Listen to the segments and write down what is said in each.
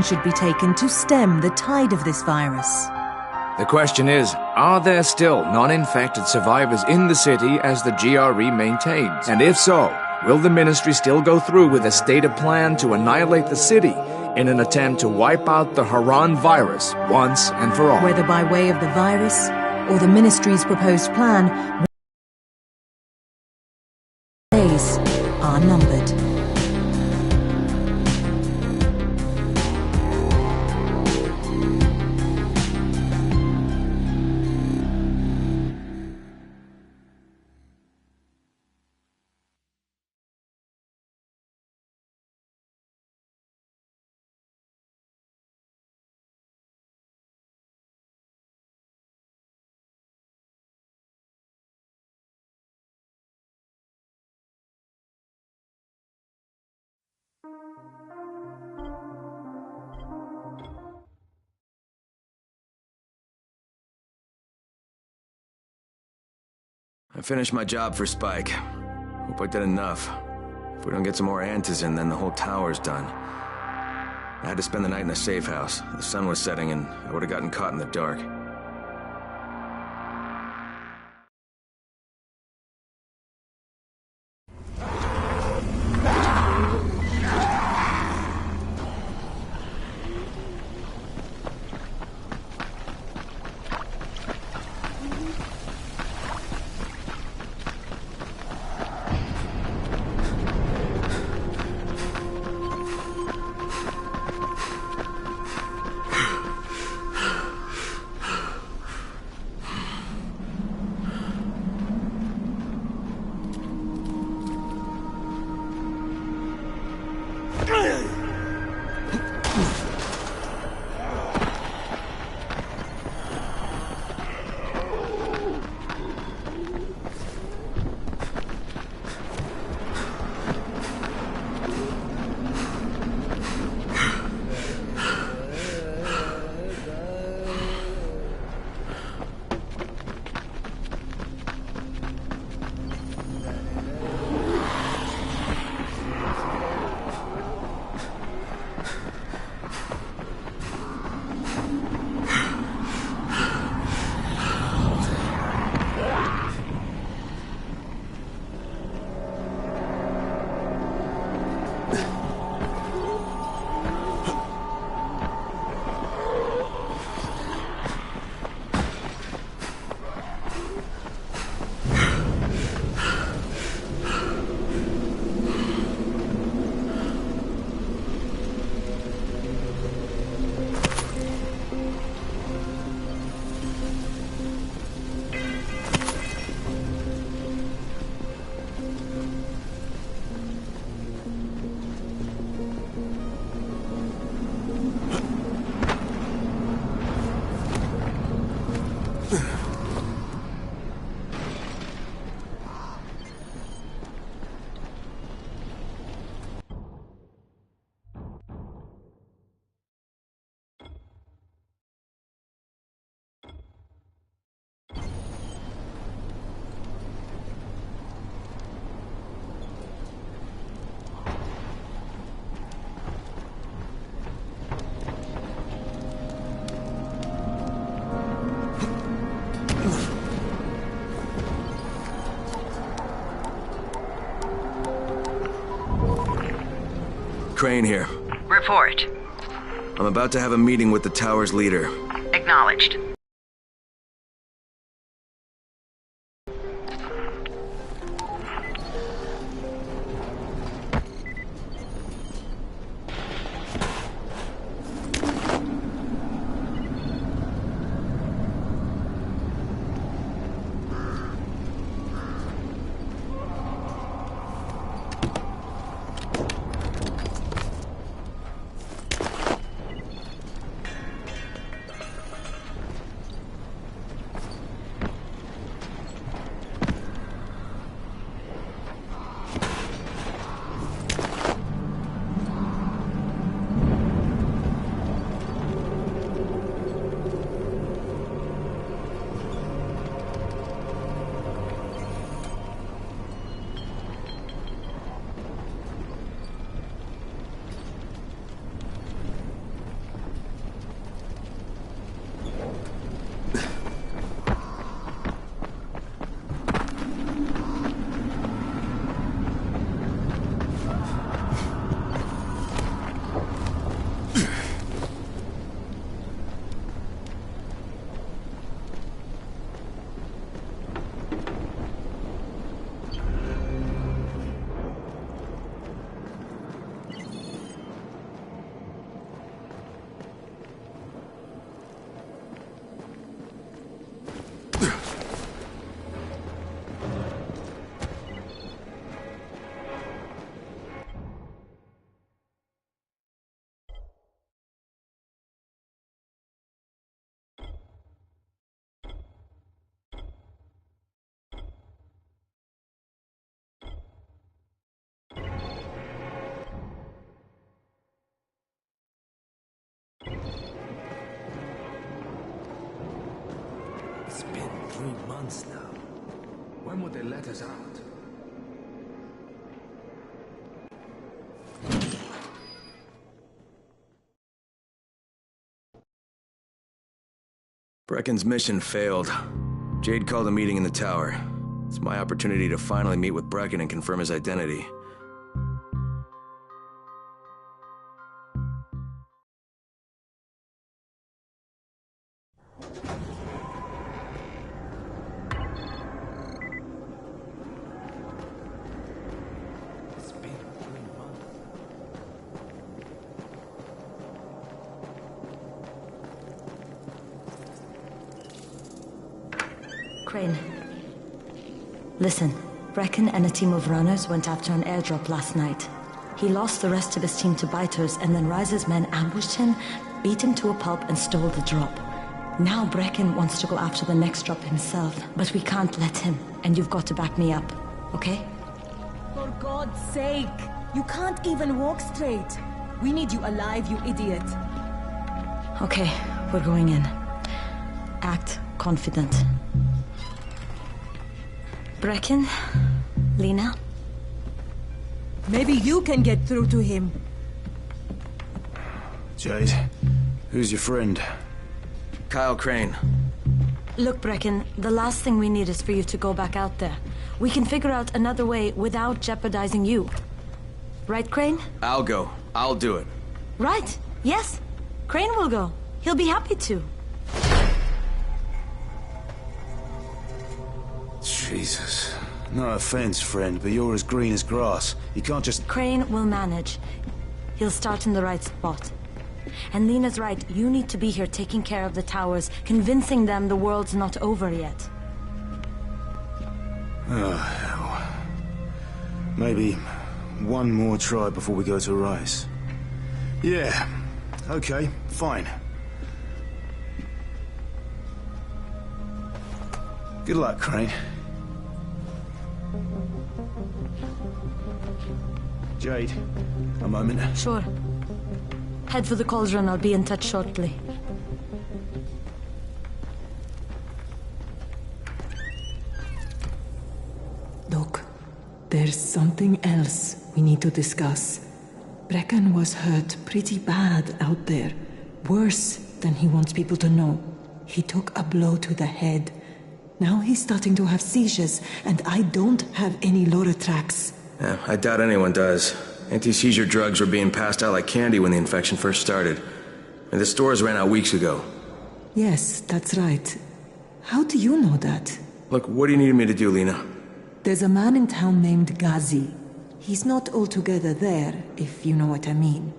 action should be taken to stem the tide of this virus. The question is, are there still non-infected survivors in the city as the GRE maintains? And if so, will the Ministry still go through with a stated plan to annihilate the city in an attempt to wipe out the Haran virus once and for all? Whether by way of the virus or the Ministry's proposed plan, days are numbered. I finished my job for Spike. Hope I did enough. If we don't get some more antis in, then the whole tower's done. I had to spend the night in a safe house. The sun was setting and I would have gotten caught in the dark. Crane here. Report. I'm about to have a meeting with the tower's leader. Acknowledged. It's been 3 months now. When would they let us out? Brecken's mission failed. Jade called a meeting in the tower. It's my opportunity to finally meet with Brecken and confirm his identity. It's been 3 months. Crane. Listen, Brecken and a team of runners went after an airdrop last night. He lost the rest of his team to biters, and then Rise's men ambushed him, beat him to a pulp, and stole the drop. Now Brecken wants to go after the next drop himself, but we can't let him, and you've got to back me up, okay? For God's sake! You can't even walk straight! We need you alive, you idiot! Okay, we're going in. Act confident. Brecken? Lena? Maybe you can get through to him. Jade, who's your friend? Kyle Crane. Look, Brecken, the last thing we need is for you to go back out there. We can figure out another way without jeopardizing you. Right, Crane? I'll go. I'll do it. Right. Yes. Crane will go. He'll be happy to. Jesus. No offense, friend, but you're as green as grass. You can't just... Crane will manage. He'll start in the right spot. And Lena's right, you need to be here taking care of the towers, convincing them the world's not over yet. Oh, hell. Maybe one more try before we go to Rise. Yeah, okay, fine. Good luck, Crane. Jade, a moment. Sure. Head for the cauldron, I'll be in touch shortly. Look, there's something else we need to discuss. Brecken was hurt pretty bad out there. Worse than he wants people to know. He took a blow to the head. Now he's starting to have seizures, and I don't have any Loratrax. Yeah, I doubt anyone does. Anti-seizure drugs were being passed out like candy when the infection first started. And the stores ran out weeks ago. Yes, that's right. How do you know that? Look, what do you need me to do, Lena? There's a man in town named Ghazi. He's not altogether there, if you know what I mean.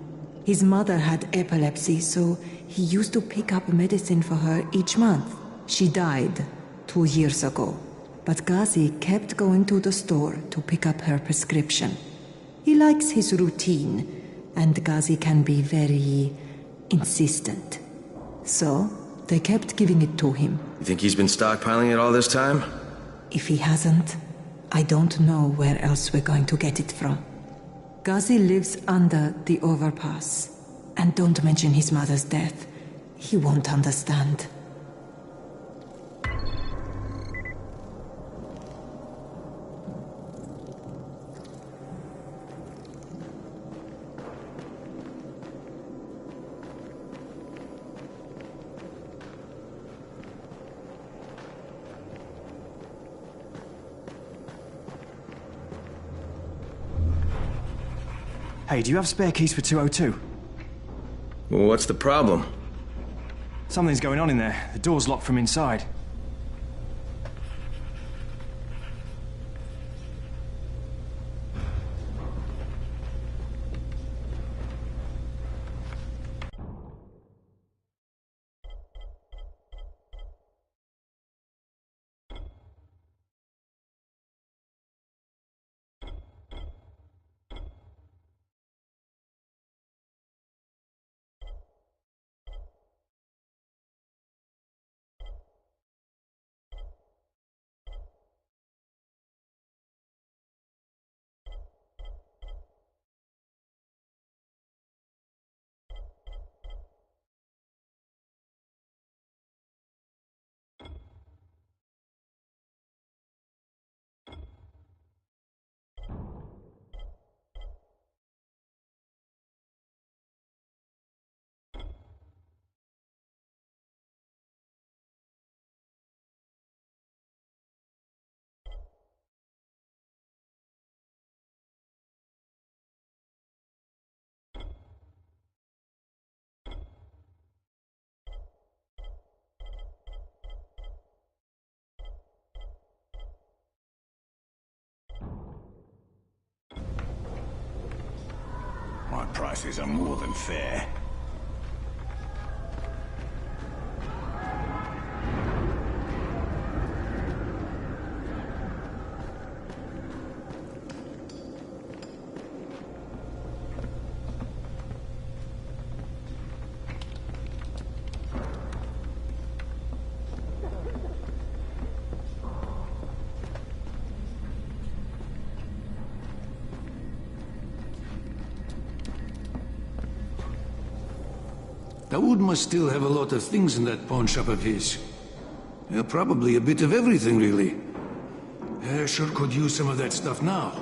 His mother had epilepsy, so he used to pick up medicine for her each month. She died 2 years ago. But Ghazi kept going to the store to pick up her prescription. He likes his routine, and Ghazi can be very insistent. So, they kept giving it to him. You think he's been stockpiling it all this time? If he hasn't, I don't know where else we're going to get it from. Ghazi lives under the overpass. And don't mention his mother's death. He won't understand. Hey, do you have spare keys for 202? Well, what's the problem? Something's going on in there. The door's locked from inside. prices are more than fair. Daoud must still have a lot of things in that pawn shop of his. Yeah, probably a bit of everything, really. Sure could use some of that stuff now.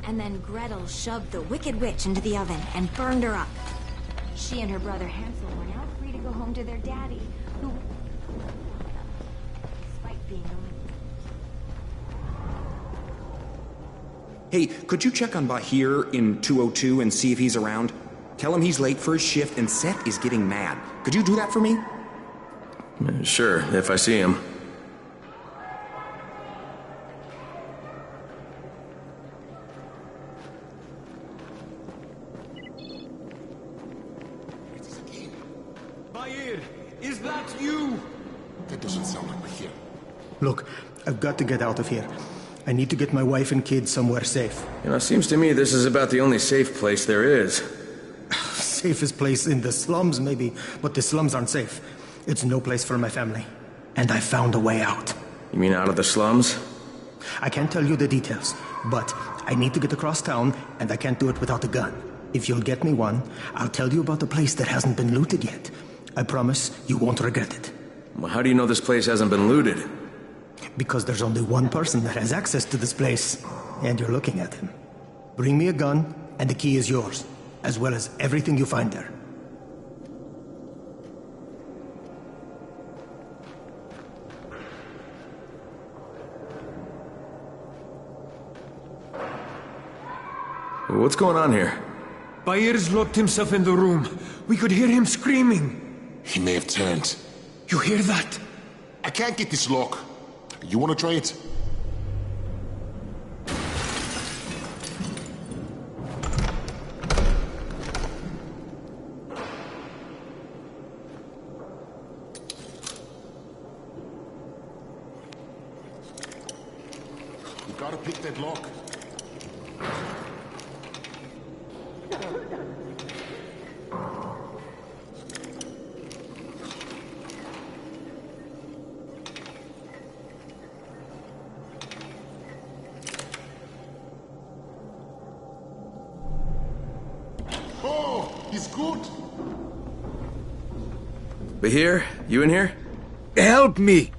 And then Gretel shoved the Wicked Witch into the oven and burned her up. She and her brother Hansel were now free to go home to their daddy, who... despite being Hey, could you check on Bahir in 202 and see if he's around? Tell him he's late for his shift and Seth is getting mad. Could you do that for me? Sure, if I see him. Bahir, is that you? That doesn't sound like Bahir. Look, I've got to get out of here. I need to get my wife and kids somewhere safe. You know, it seems to me this is about the only safe place there is. Safest place in the slums, maybe, but the slums aren't safe. It's no place for my family. And I found a way out. You mean out of the slums? I can't tell you the details, but I need to get across town, and I can't do it without a gun. If you'll get me one, I'll tell you about a place that hasn't been looted yet. I promise you won't regret it. Well, how do you know this place hasn't been looted? Because there's only one person that has access to this place, and you're looking at him. Bring me a gun, and the key is yours, as well as everything you find there. What's going on here? Bahir's locked himself in the room. We could hear him screaming. He may have turned. You hear that? I can't get this lock. You want to try it? You gotta pick that lock. He's good. Bahir, you in here? Help me!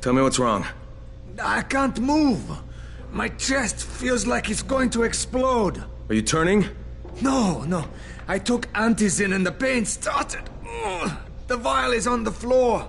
Tell me what's wrong. I can't move. My chest feels like it's going to explode. Are you turning? No. I took antizin and the pain started. Ugh. The vial is on the floor.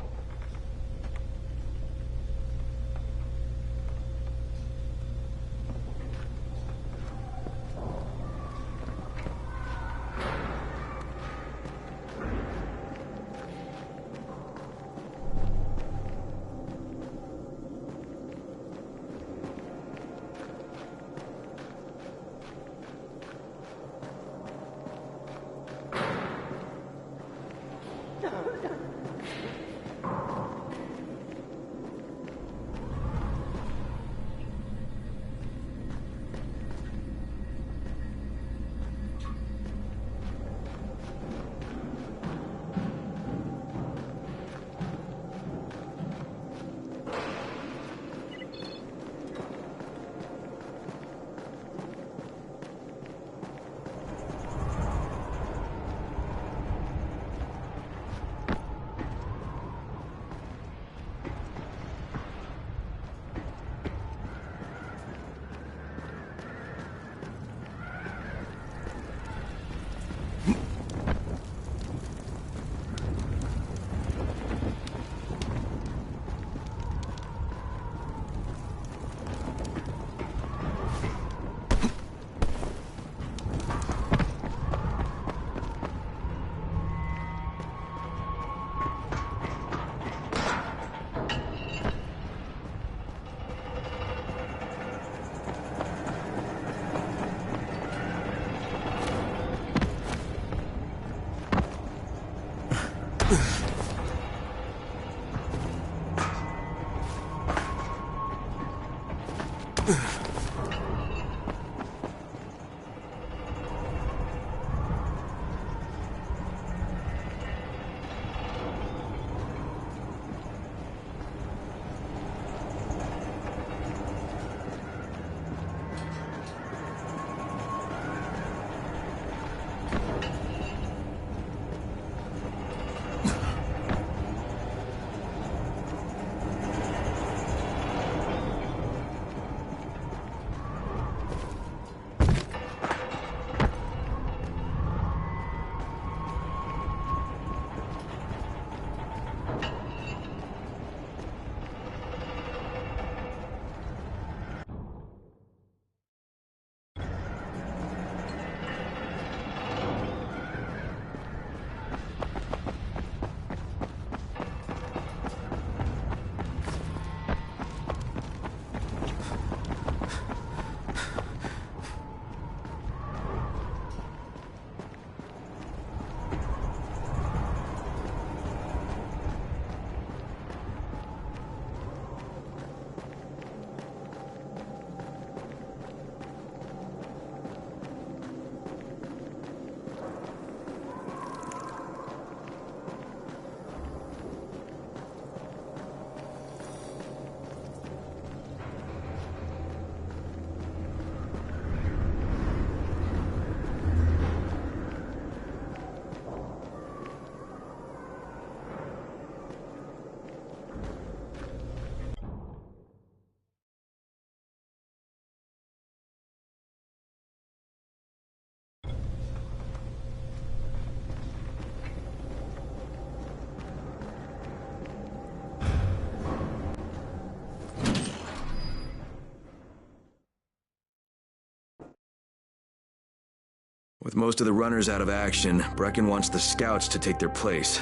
With most of the runners out of action, Brecken wants the scouts to take their place.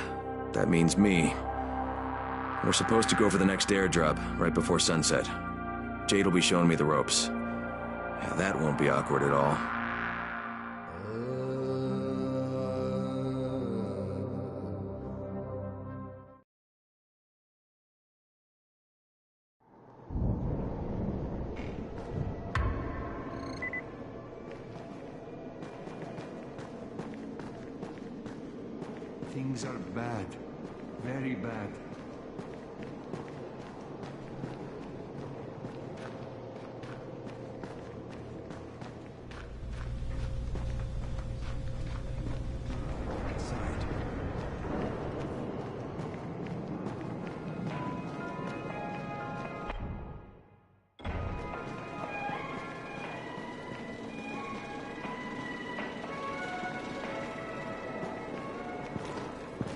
That means me. We're supposed to go for the next airdrop, right before sunset. Jade will be showing me the ropes. Yeah, that won't be awkward at all. Things are bad. Very bad.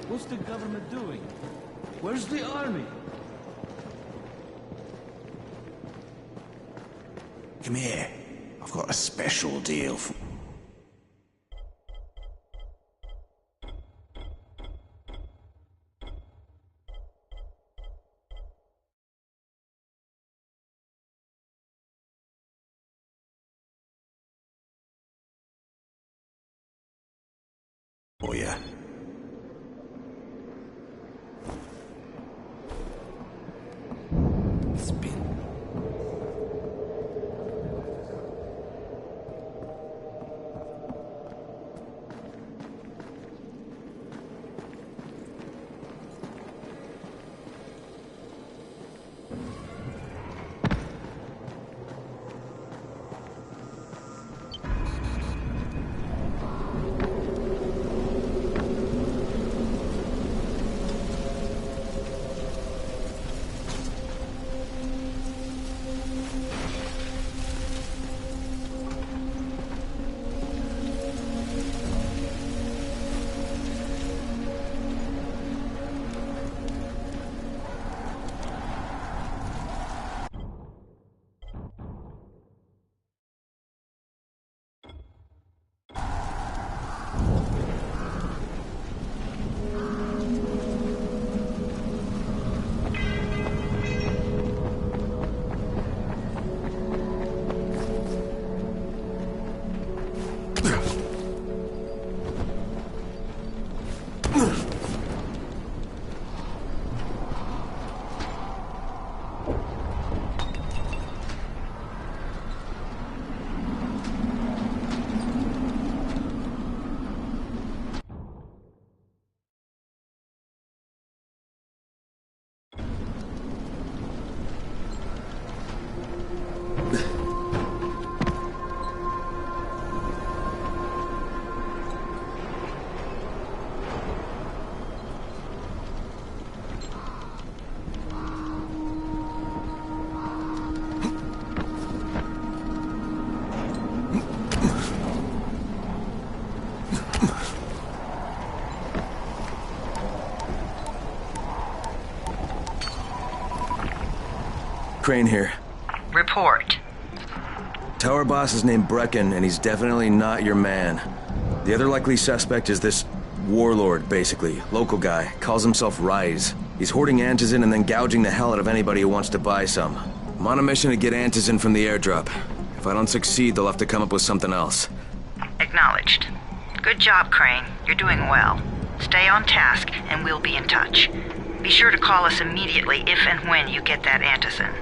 What's the government doing? Where's the army? Come here. I've got a special deal for... Oh, yeah. Spin. Crane here. Report. Tower boss is named Brecken, and he's definitely not your man. The other likely suspect is this warlord, basically. Local guy. Calls himself Rise. He's hoarding antizin and then gouging the hell out of anybody who wants to buy some. I'm on a mission to get antizin from the airdrop. If I don't succeed, they'll have to come up with something else. Acknowledged. Good job, Crane. You're doing well. Stay on task, and we'll be in touch. Be sure to call us immediately if and when you get that antizin.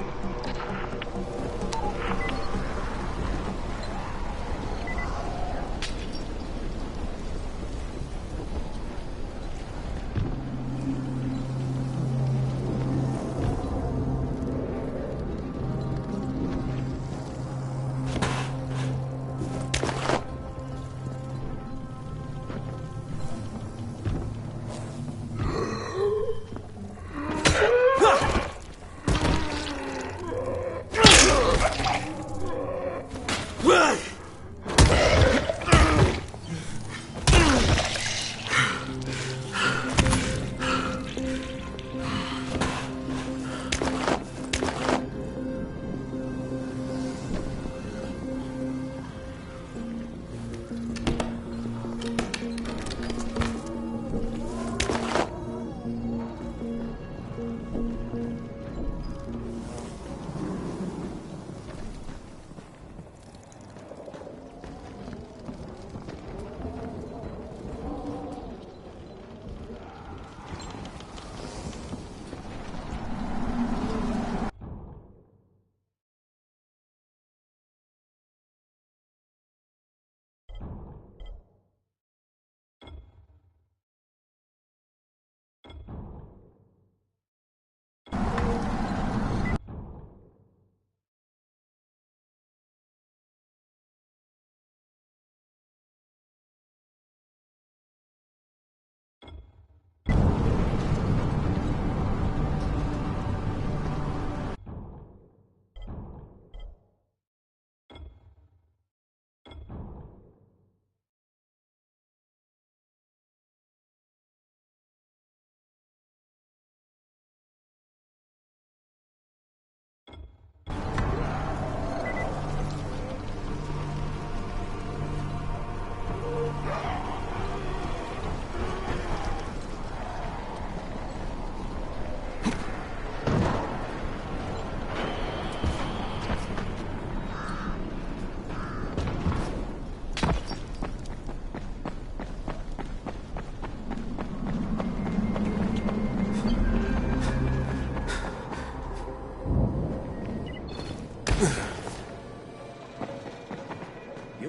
You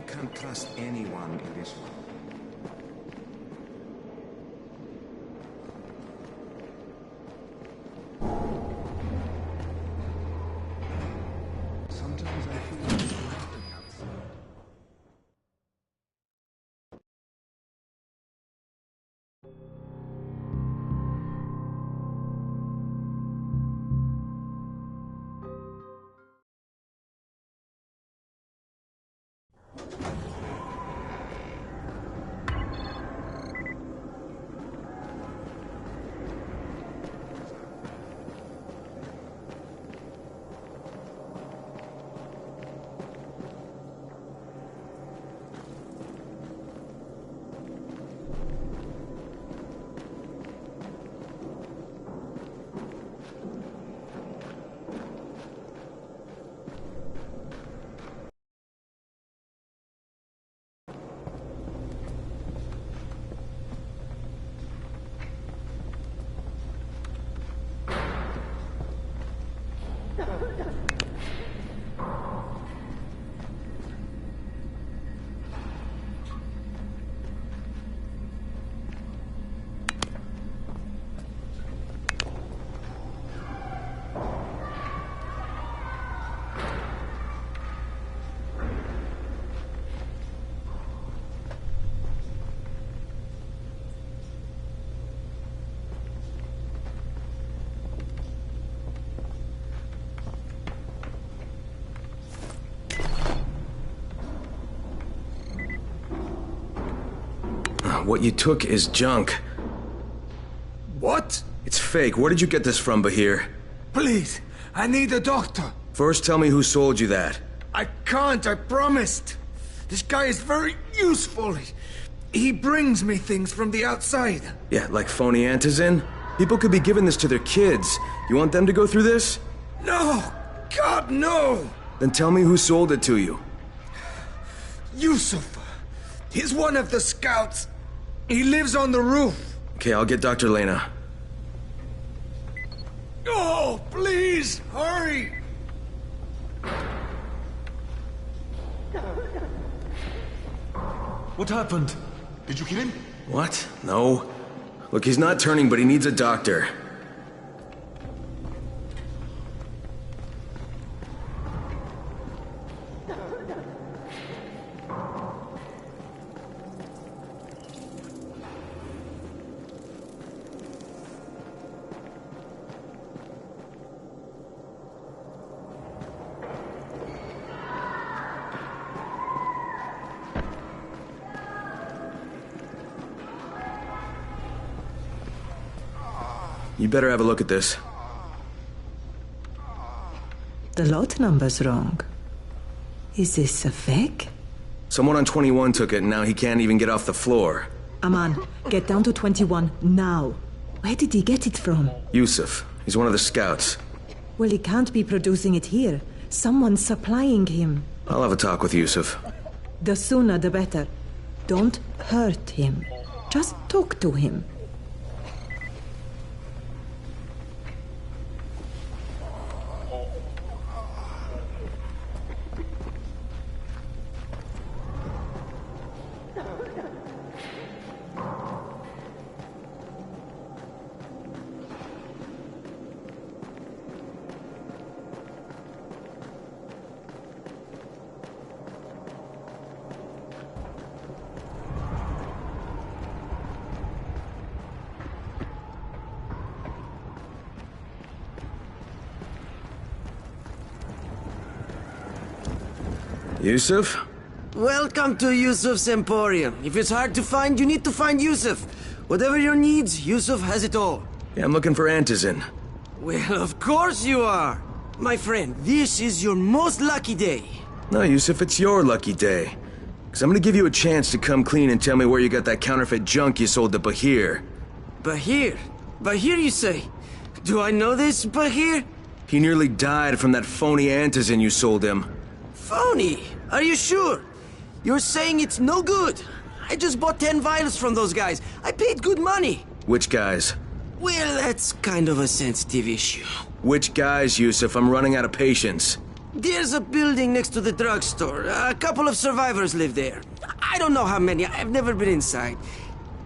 can't trust anyone in this world. Sometimes I feel like nothing outside. What you took is junk. What? It's fake. Where did you get this from, Bahir? Please, I need a doctor. First, tell me who sold you that. I can't, I promised. This guy is very useful. He brings me things from the outside. Yeah, like phony antizin? People could be giving this to their kids. You want them to go through this? No! God, no! Then tell me who sold it to you. Yusuf. He's one of the scouts. He lives on the roof. Okay, I'll get Dr. Lena. Oh, please, hurry! What happened? Did you kill him? What? No. Look, he's not turning, but he needs a doctor. You better have a look at this. The lot number's wrong. Is this a fake? Someone on 21 took it, and now he can't even get off the floor. Aman, get down to 21, now. Where did he get it from? Yusuf. He's one of the scouts. Well, he can't be producing it here. Someone's supplying him. I'll have a talk with Yusuf. The sooner the better. Don't hurt him. Just talk to him. Yusuf? Welcome to Yusuf's Emporium. If it's hard to find, you need to find Yusuf. Whatever your needs, Yusuf has it all. Yeah, I'm looking for antizin. Well, of course you are. My friend, this is your most lucky day. No, Yusuf, it's your lucky day. Because I'm gonna give you a chance to come clean and tell me where you got that counterfeit junk you sold to Bahir. Bahir? Bahir, you say? Do I know this, Bahir? He nearly died from that phony antizin you sold him. Phony? Are you sure? You're saying it's no good? I just bought 10 vials from those guys. I paid good money. Which guys? Well, that's kind of a sensitive issue. Which guys, Yusuf? I'm running out of patience. There's a building next to the drugstore. A couple of survivors live there. I don't know how many. I've never been inside.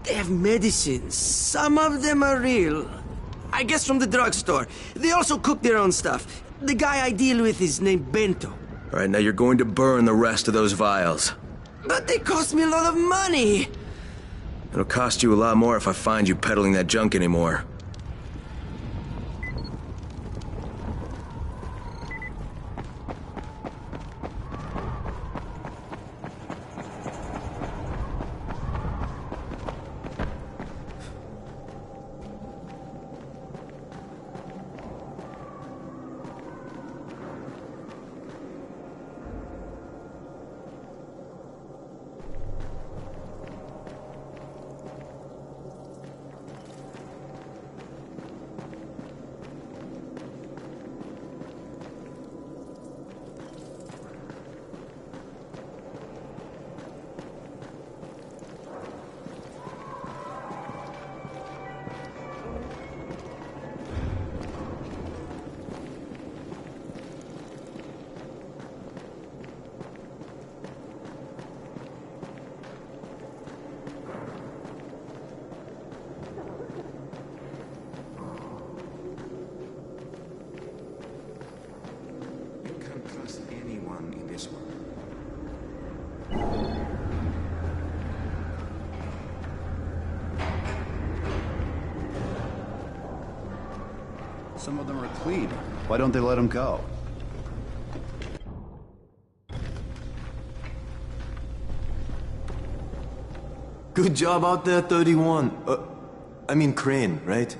They have medicines. Some of them are real. I guess from the drugstore. They also cook their own stuff. The guy I deal with is named Bento. All right, now you're going to burn the rest of those vials. But they cost me a lot of money. It'll cost you a lot more if I find you peddling that junk anymore. Some of them are clean. Why don't they let them go? Good job out there, 31. I mean Crane, right?